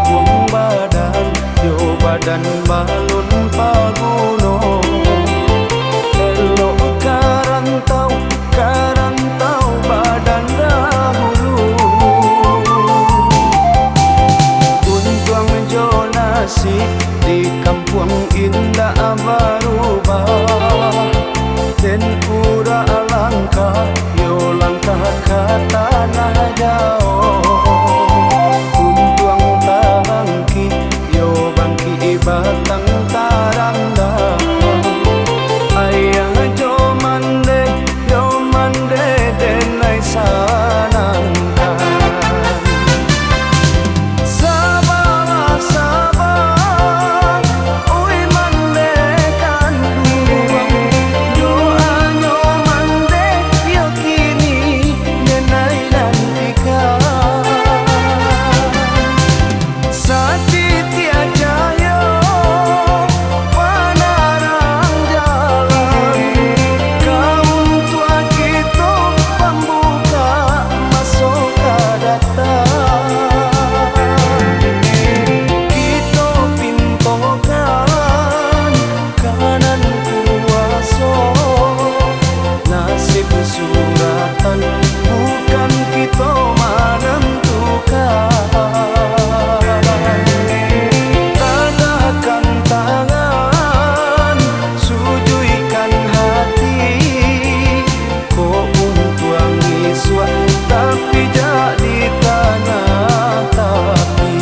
kampung badan, yo badan balon paguno. Elok karantau, karantau badan dahulu. Untuang jonasi di kampung indah berubah. Dan pura langkah, yo langkah ke tanah jauh. Untuang bangki, yo bangki batang taranda. Ayah jo mande denai sanangkan. Sabar, sabar, ui mande kan duang. Doa nyo mande yo kini denai nantikan. Sati tiada yo panarang jalan. Kaum tua kita pembuka masuk ke datang. Kita pintokan kanan kuasa. Nasib suratan bukan kita menentukan. Tadahkan tangan, sujuikan hati. Kau untuang iswa tapi jadi tanah tapi.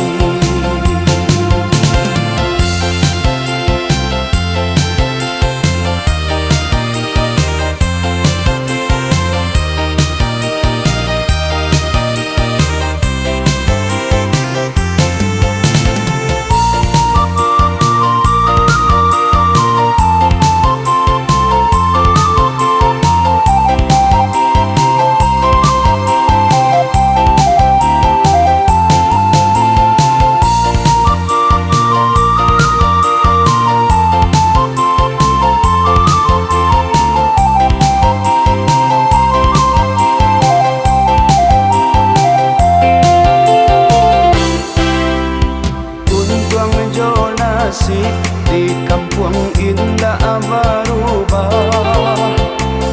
Di kampung indah berubah.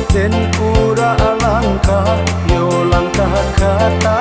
Dan pura langkah, yo langkah kata